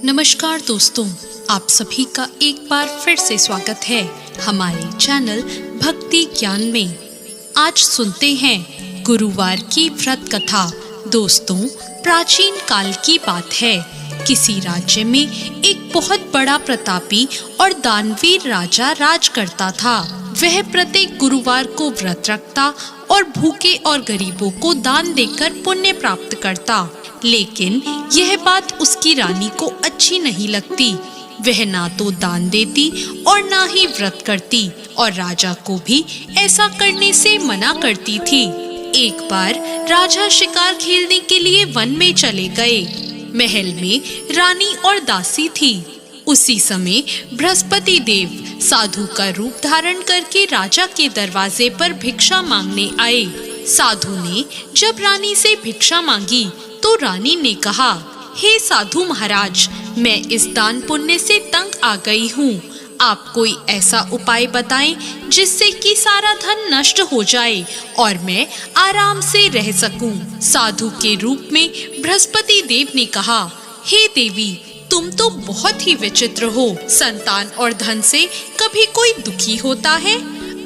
नमस्कार दोस्तों, आप सभी का एक बार फिर से स्वागत है हमारे चैनल भक्ति ज्ञान में। आज सुनते हैं गुरुवार की व्रत कथा। दोस्तों, प्राचीन काल की बात है। किसी राज्य में एक बहुत बड़ा प्रतापी और दानवीर राजा राज करता था। वह प्रत्येक गुरुवार को व्रत रखता और भूखे और गरीबों को दान देकर पुण्य प्राप्त करता। लेकिन यह बात उसकी रानी को अच्छी नहीं लगती। वह ना तो दान देती और ना ही व्रत करती और राजा को भी ऐसा करने से मना करती थी। एक बार राजा शिकार खेलने के लिए वन में चले गए। महल में रानी और दासी थी। उसी समय बृहस्पति देव साधु का रूप धारण करके राजा के दरवाजे पर भिक्षा मांगने आए। साधु ने जब रानी से भिक्षा मांगी तो रानी ने कहा, हे साधु महाराज, मैं इस दान पुण्य से तंग आ गई हूँ। आप कोई ऐसा उपाय बताएं जिससे कि सारा धन नष्ट हो जाए और मैं आराम से रह सकूं। साधु के रूप में बृहस्पति देव ने कहा, हे देवी, तुम तो बहुत ही विचित्र हो। संतान और धन से कभी कोई दुखी होता है?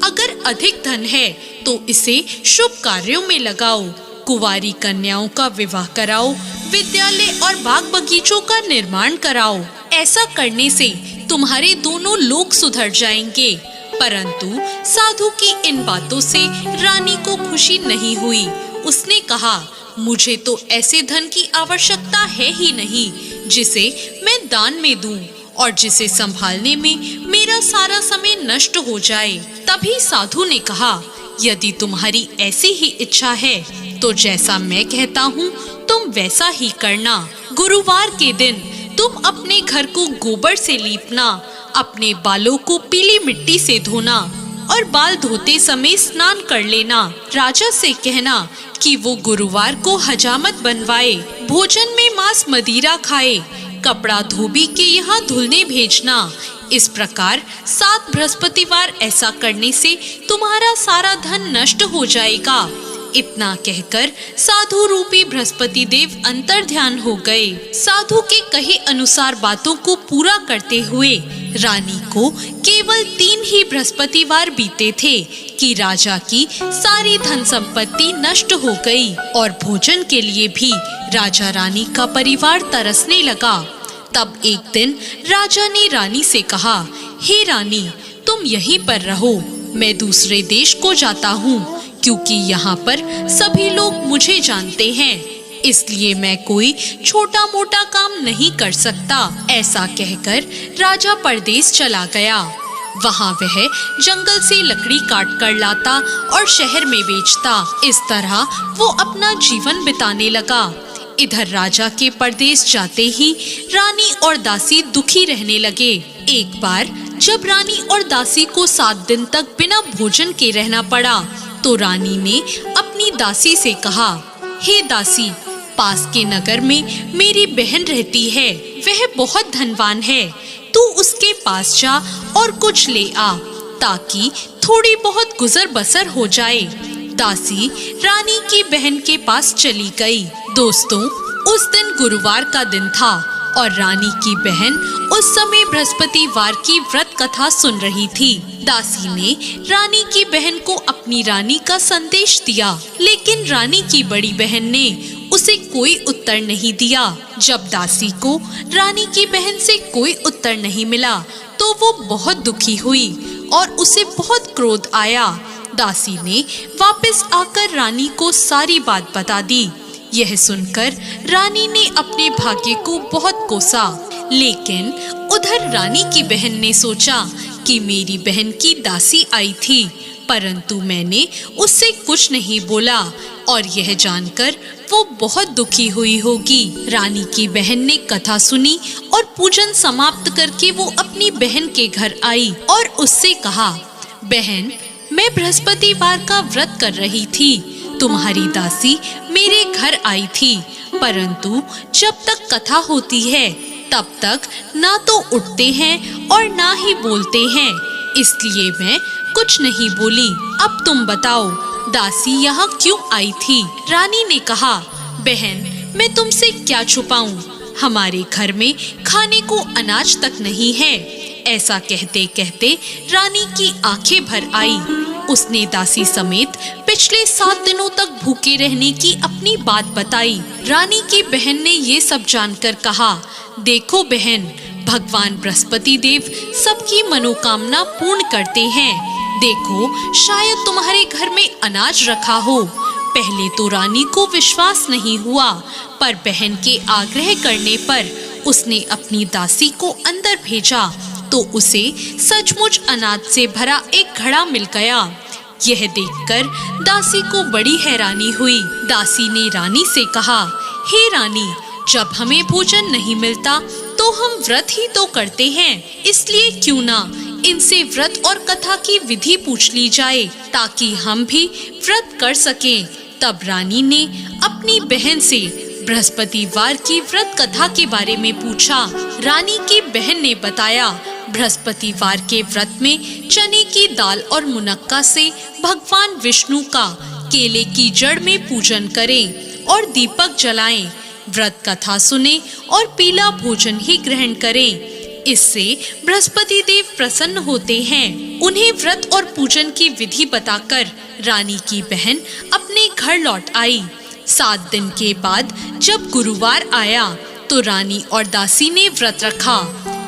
अगर अधिक धन है तो इसे शुभ कार्यों में लगाओ। कुंवारी कन्याओं का विवाह कराओ, विद्यालय और बाग बगीचों का निर्माण कराओ। ऐसा करने से तुम्हारे दोनों लोक सुधर जाएंगे। परंतु साधु की इन बातों से रानी को खुशी नहीं हुई। उसने कहा, मुझे तो ऐसे धन की आवश्यकता है ही नहीं जिसे मैं दान में दूं और जिसे संभालने में मेरा सारा समय नष्ट हो जाए। तभी साधु ने कहा, यदि तुम्हारी ऐसी ही इच्छा है तो जैसा मैं कहता हूँ तुम वैसा ही करना। गुरुवार के दिन तुम अपने घर को गोबर से लीपना, अपने बालों को पीली मिट्टी से धोना और बाल धोते समय स्नान कर लेना। राजा से कहना कि वो गुरुवार को हजामत बनवाए, भोजन में मांस मदिरा खाए, कपड़ा धोबी के यहाँ धुलने भेजना। इस प्रकार 7 बृहस्पतिवार ऐसा करने से तुम्हारा सारा धन नष्ट हो जाएगा। इतना कहकर साधु रूपी बृहस्पति देव अंतर ध्यान हो गए। साधु के कहे अनुसार बातों को पूरा करते हुए रानी को केवल 3 ही बृहस्पतिवार बीते थे कि राजा की सारी धन संपत्ति नष्ट हो गई और भोजन के लिए भी राजा रानी का परिवार तरसने लगा। तब एक दिन राजा ने रानी से कहा, हे रानी, तुम यहीं पर रहो, मैं दूसरे देश को जाता हूँ, क्योंकि यहाँ पर सभी लोग मुझे जानते हैं, इसलिए मैं कोई छोटा मोटा काम नहीं कर सकता। ऐसा कहकर राजा परदेश चला गया। वहाँ वह जंगल से लकड़ी काट कर लाता और शहर में बेचता। इस तरह वो अपना जीवन बिताने लगा। इधर राजा के परदेश जाते ही रानी और दासी दुखी रहने लगे। एक बार जब रानी और दासी को 7 दिन तक बिना भोजन के रहना पड़ा तो रानी ने अपनी दासी से कहा, हे दासी, पास के नगर में मेरी बहन रहती है, वह बहुत धनवान है। तू उसके पास जा और कुछ ले आ ताकि थोड़ी बहुत गुजर बसर हो जाए। दासी रानी की बहन के पास चली गई। दोस्तों, उस दिन गुरुवार का दिन था और रानी की बहन उस समय बृहस्पतिवार की व्रत कथा सुन रही थी। दासी ने रानी की बहन को अपनी रानी का संदेश दिया, लेकिन रानी की बड़ी बहन ने उसे कोई उत्तर नहीं दिया। जब दासी को रानी की बहन से कोई उत्तर नहीं मिला तो वो बहुत दुखी हुई और उसे बहुत क्रोध आया। दासी ने वापस आकर रानी को सारी बात बता दी। यह सुनकर रानी ने अपने भाग्य को बहुत कोसा, लेकिन उधर रानी की बहन ने सोचा कि मेरी बहन की दासी आई थी, परंतु मैंने उससे कुछ नहीं बोला और यह जानकर वो बहुत दुखी हुई होगी। रानी की बहन ने कथा सुनी और पूजन समाप्त करके वो अपनी बहन के घर आई और उससे कहा, बहन, मैं बृहस्पतिवार का व्रत कर रही थी, तुम्हारी दासी मेरे घर आई थी, परंतु जब तक कथा होती है तब तक ना तो उठते हैं और ना ही बोलते हैं, इसलिए मैं कुछ नहीं बोली। अब तुम बताओ, दासी यहाँ क्यों आई थी? रानी ने कहा, बहन, मैं तुमसे क्या छुपाऊं? हमारे घर में खाने को अनाज तक नहीं है। ऐसा कहते कहते रानी की आंखें भर आई। उसने दासी समेत पिछले 7 दिनों तक भूखे रहने की अपनी बात बताई। रानी की बहन ने ये सब जानकर कहा, देखो बहन, भगवान बृहस्पति देव सबकी मनोकामना पूर्ण करते हैं। देखो, शायद तुम्हारे घर में अनाज रखा हो। पहले तो रानी को विश्वास नहीं हुआ, पर बहन के आग्रह करने पर उसने अपनी दासी को अंदर भेजा तो उसे सचमुच अनाज से भरा एक घड़ा मिल गया। यह देखकर दासी को बड़ी हैरानी हुई। दासी ने रानी से कहा, हे रानी, जब हमें भोजन नहीं मिलता तो हम व्रत ही तो करते हैं, इसलिए क्यों ना इनसे व्रत और कथा की विधि पूछ ली जाए ताकि हम भी व्रत कर सकें। तब रानी ने अपनी बहन से बृहस्पतिवार की व्रत कथा के बारे में पूछा। रानी की बहन ने बताया, बृहस्पतिवार के व्रत में चने की दाल और मुनक्का से भगवान विष्णु का केले की जड़ में पूजन करें और दीपक जलाएं, व्रत कथा सुने और पीला भोजन ही ग्रहण करें। इससे बृहस्पति देव प्रसन्न होते हैं। उन्हें व्रत और पूजन की विधि बताकर रानी की बहन अपने घर लौट आई। 7 दिन के बाद जब गुरुवार आया तो रानी और दासी ने व्रत रखा।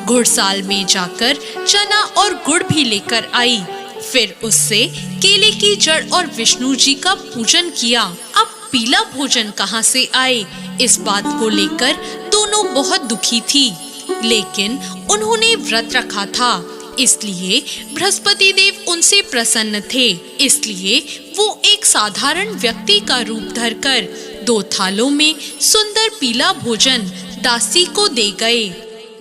घुड़साल में जाकर चना और गुड़ भी लेकर आई। फिर उससे केले की जड़ और विष्णु जी का पूजन किया। अब पीला भोजन कहाँ से आए, इस बात को लेकर दोनों बहुत दुखी थी, लेकिन उन्होंने व्रत रखा था, इसलिए बृहस्पति देव उनसे प्रसन्न थे। इसलिए वो एक साधारण व्यक्ति का रूप धरकर 2 थालों में सुंदर पीला भोजन दासी को दे गए।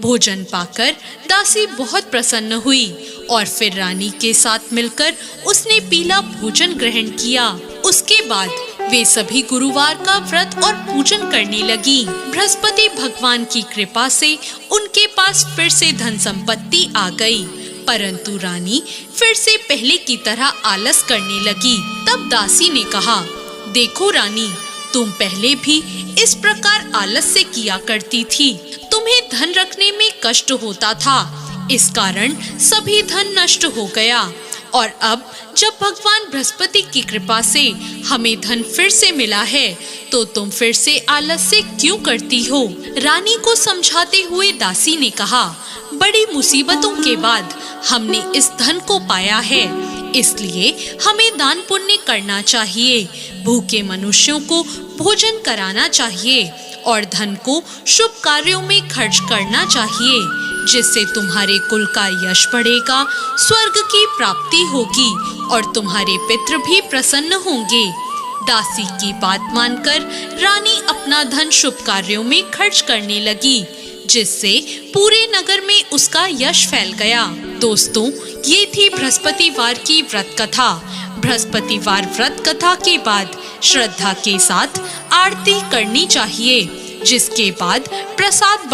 भोजन पाकर दासी बहुत प्रसन्न हुई और फिर रानी के साथ मिलकर उसने पीला भोजन ग्रहण किया। उसके बाद वे सभी गुरुवार का व्रत और पूजन करने लगी। बृहस्पति भगवान की कृपा से उनके पास फिर से धन संपत्ति आ गई, परंतु रानी फिर से पहले की तरह आलस करने लगी। तब दासी ने कहा, देखो रानी, तुम पहले भी इस प्रकार आलस से किया करती थी। तुम्हें धन रखने में कष्ट होता था, इस कारण सभी धन नष्ट हो गया, और अब जब भगवान बृहस्पति की कृपा से हमें धन फिर से मिला है तो तुम फिर से आलस से क्यों करती हो। रानी को समझाते हुए दासी ने कहा, बड़ी मुसीबतों के बाद हमने इस धन को पाया है, इसलिए हमें दान पुण्य करना चाहिए, भूखे मनुष्यों को भोजन कराना चाहिए और धन को शुभ कार्यों में खर्च करना चाहिए, जिससे तुम्हारे कुल का यश बढ़ेगा, स्वर्ग की प्राप्ति होगी और तुम्हारे पितृ भी प्रसन्न होंगे। दासी की बात मानकर रानी अपना धन शुभ कार्यों में खर्च करने लगी, जिससे पूरे नगर में उसका यश फैल गया। दोस्तों, ये थी बृहस्पतिवार की व्रत कथा। बृहस्पतिवार व्रत कथा के बाद श्रद्धा के साथ आरती करनी चाहिए, जिसके बाद प्रसाद